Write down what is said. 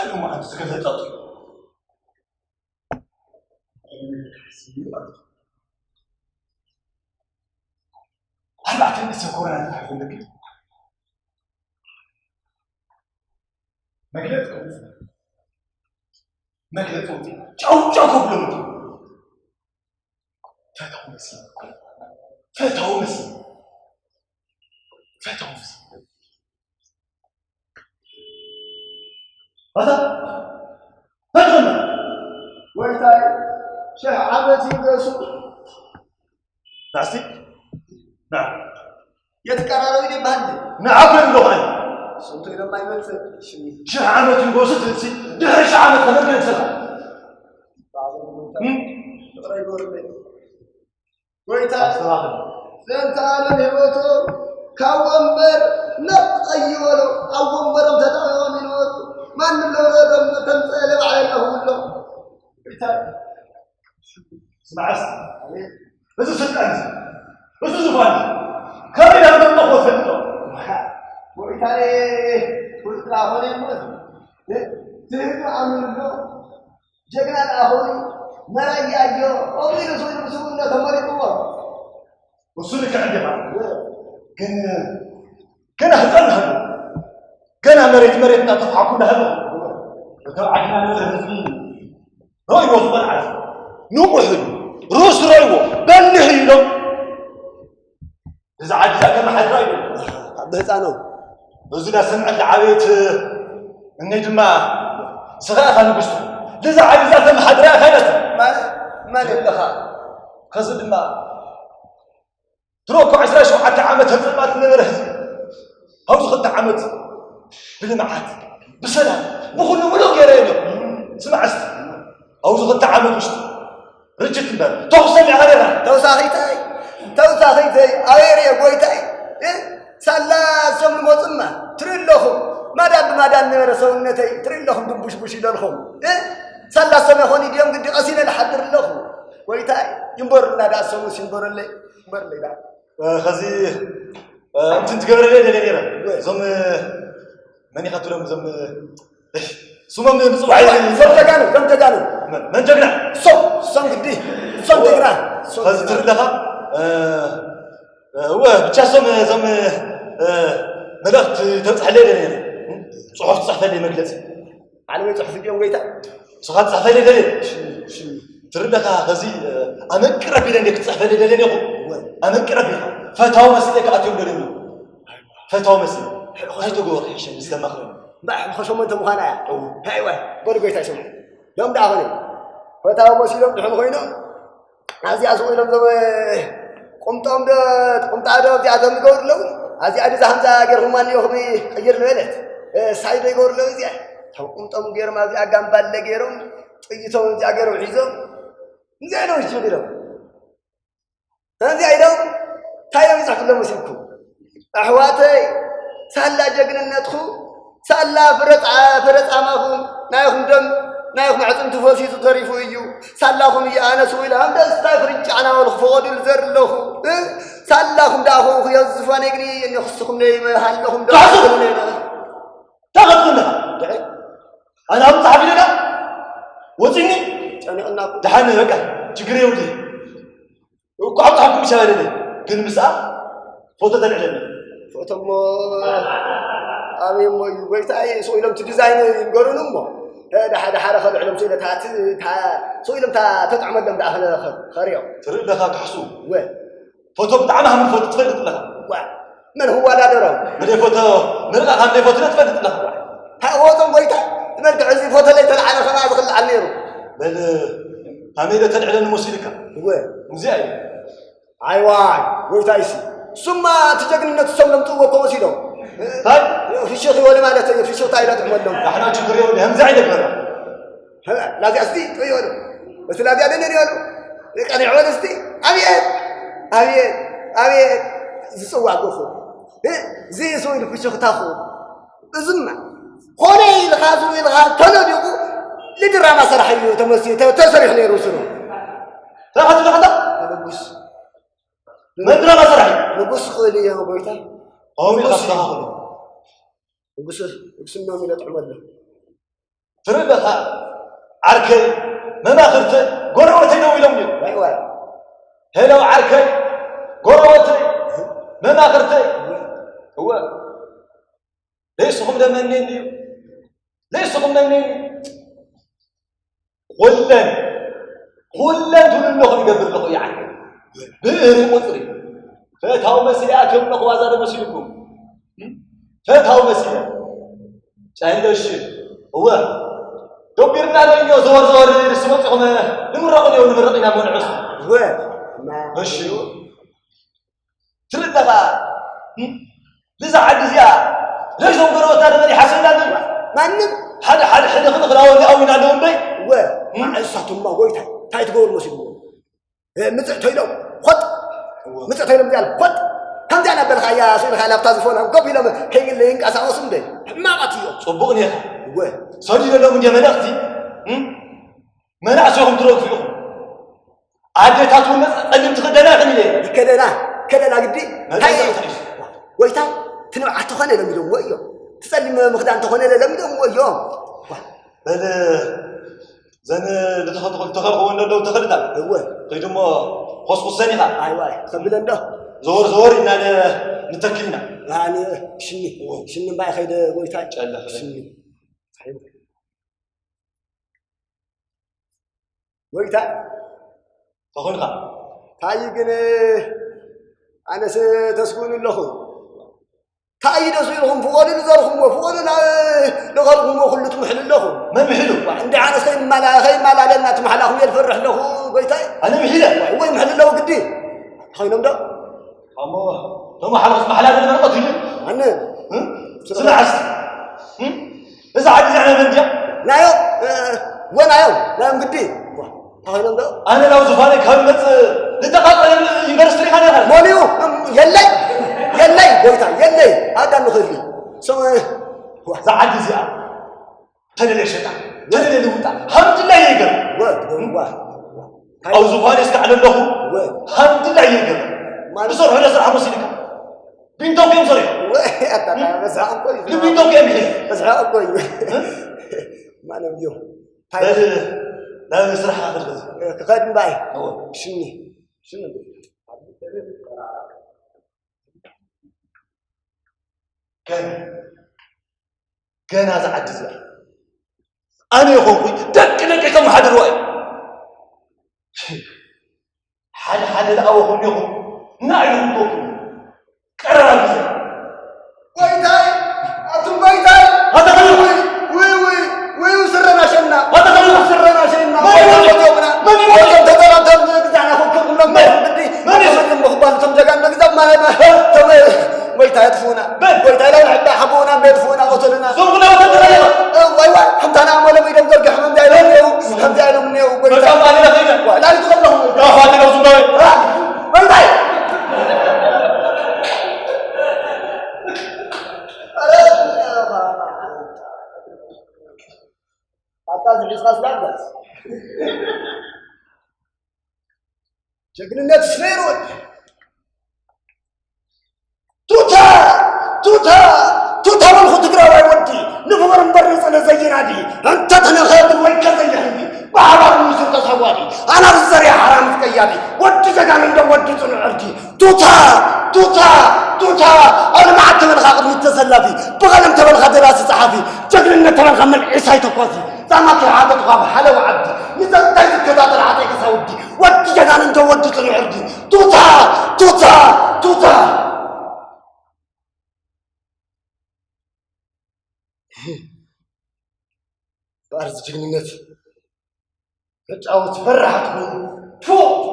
يوم ما تسكت تطي هل بعتني سكورة أنا تعرفون لك ما قلت جاو قبلهم فاتهم مسلم هذا ويتاي شيخ عبدي قصو نعسي نعم يتكرروا لي بهدي نعم باللغة صوتي لما يمثل شيخ عبدي قصو تنسي دهش عبد كمان ينسى ويتاي فانت عالم هبوتو كاوامبر نقيولو أوامبرم تدعوا من وطو ما نملو ردم تنسلم على الله اسمع بس صدقني بس زفاني كم يهدم نقوة في النوم ويتاي قلت لأخوني الموت تهدو عمل الله جقنا الأخوني مرأي أجو أمي رسول الله تمري قوة وصلك عندي بعض كان هزنها كان مريتنا تضحكون هذا وتوعدنا نذهب رأي وصبر عز نوحل روس رأيوه بلهي لهم إذا عجزك ما حد رأيه بهتانو وزنا سمعت العبيت النجم ما صغيرها نقصته لذا عجزك ما حد رأيه خيلته ما نبدأها خزد ما تروكو عسرا شو حتى عمت هالظلمات نرهز هاوز خد عمت بالمعاد بسلام بخلو ملوك يا رينو سمع است هاوز خد عمت وشت رجت الباب توصل لي عليها توساخيتي أويري قويتاي سلا سم الموسمة ترين لهم ما دام نرسونتي ترين لهم دبوش بوشي لهم سلا سم يخوني ديوم قد قسينا لحضر لهم قويتاي ينبر نادا سموس ينبر لي دا خزي انت تقبر لي ليرا زم ماني خاطر لهم زم سوما من بصوا عايزين زم تجانو من جقنا صم قدي صم تجنا خزي تردها هو بتاع زم ملخت تمسح لي ليرا صحف تصحف لي مجلس على صحف اليوم قويتا صحف تصحف لي ليرا تردها خزي انا قرب لي انك تصحف لي ليرا أنا كربيها فتاو مسلك أتيوم دريمي فتاو مسلك هاي تقول حيشة مستمخرين بقى خشوم أنت مخانا هاي واه قولوا قيت عشان يوم دعوني فتاو مسلك دحين خوينا عزي أسوي لهم قمت عدو في عدم يقول له عزي عدو زهم زاجر هم أني يخبي غير الولد سعيد يقول له زي قمت غير ما في أجام بالجيرهم يسوون زاجر وعيزهم زين وش يقولوا هذه أيضا تايم يزحف لهم مسلكم أحواتي سألا جقنا ندخو سألا فرط عماكم نايخم دم نايخم عزم تفوسي تطريفوا إيو سألاكم إيا أنا سوي لهم دا استايف رجعنا والخفوض الزر لهم سألاكم داخوكم يزفوان يقني أن يخصكم ليما يحلكم تاخذ منها أنا أبو صحابي لنا وزيني دحاني بقى تقري ولي وقعدت حكم شوالي كن مساء فوتو تنعلم فوتو مو أمي مو يقولي سوي لهم تديزاين يقولون أمه هذا حدا خد علم سوي لها سوي لهم تتعمل لهم داخل خريو ترى لها تحسو وين فوتو بتعمها من فوتو تفلت لها من هو لا درهم من فوتو نرجع عن فوتو تفلت لها ها فوتو قويته نرجع عزي فوتو اللي تلعن خلاص خل عنيرو بل عميدة تنعلن الموسيقى وين مزاي أيوة ويتايسي ثم تجقنا تسلم تو وسيلو طيب في الشيخ ولا ما له في الشيخ تايلات عملهم احنا تشكروا هم زعلك برا هلا لا قصدي يقولوا بس لا دي يقولوا يعني عود استي ابي زسوا عقفو زي سوي في الشيخ تاخذ زما هوني الغازو الغاز تنوديقو لدراما سرحيو تمسي تسرح لي رسلو راح هذا نبص ما دراما سرحي نبص خلي يا بويتا هم يخصها نبص نومي لا تعمل له تربخا عركي ما خرت قروتي لو يلومني ايوه هلو عركي قروتي ما خرت هو ليش هم لمنين ليش هم لمنين غلن تقول لهم يقبل لكم يعني بئر مطري فتاو مسيئاكم لكم وازار مسيئكم فتاو مسيئ عندش هو دبرنا له زور سمعتكم نمرقنا يوم نمرقنا من عصر هو ما مش تردها لذا عد زيا ليش هم قالوا ترى ماني حاسين ما نم حد خذ أو ينادون بي هو عصاتهم ما قلت تاي تقول مسيئون متعتيلو خد متعتيلو مجال خد هم جانا بالخيا سين خلا بتازفون قبل لما كي اللي ينقص عاصم ده ما قتيو صبغني هو صديق لهم من مناختي مناعشهم تروك فيهم عادتاتو قدم تخدنا خلي كدنا قدي هاي ويتا تنوع تخونه لميدوم ويو تسلم مخدان تخونه لميدوم ويو بل زين تخلق ولا لو تخلنا هو قيدم خصوص ثاني ايوه قبل ده زور إن نتكلنا يعني شني باي خيد ويتا شني ويتا فخنها تاي كن انا تسكون لهم تاي دسيلهم فوق نزرهم وفوق نغرهم وخلتهم محل لهم ما محلو عندي انا خيم مالا لنا تمحلهم يفرح له ويتا انا محله وين محل له قدي خاينم ده ثم حلقت محلات اللي مرقت هي انا سمعت اذا عاد زعنا من جا نايو وين نايو قدي خاينم ده انا لو زفاني كمت لدقائق يونيفرسيتي خلينا موليو يلي ويتا هذا نخلي سو زعد زيا تني الشيطان تني الوطا الحمد لله يقر او زفاني استعلن له الحمد لله يقر بصر هنا صراحه مسيلك بنتو كم صريح بس ها كويس بنتو كم حي بس ها كويس ما انا اليوم لا يسرح هذا الغزو قاعد باي شنو كان هذا عد زي انا يا اخوي دك كم حد رواي حد الاول هم يخو نعلم توكل قرر زي ويتاي اتم ويتاي هذا غلط وي سرنا شنا هذا غلط سرنا شنا ما تدرم دعنا فكم لهم بدي ما مخبال تم جاكان نقدر ما تم ويتاي يدفونا ويتاي لو نحب حبونا بيدفونا قتلنا زوجنا وتدري واي حمدانا عمله ميدم درجة حمد عيلهم نيو بس ما علينا فينا لا يتقبل لهم يا فاتن لو زوجنا ويتاي جقلنا تسفيرون توتا من خد قراوي ودي نفور مبرز انا زينا دي انت تنخير وين كزيني بحرام مسوق تصوالي انا الزري حرام تقيادي ودي زغان اند ودي صنعتي توتا انا ما عاد من خاطر متسلفي بغلم تبل خدراس صحفي جقلنا تبل خمل عيسى تقوسي زعما كعاده غاب حلا وعبدي مثل تايز كذا طلعت كسودي ودي زغان اند ودي صنعتي توتا بارز جننت رجعوا تفرحت فوق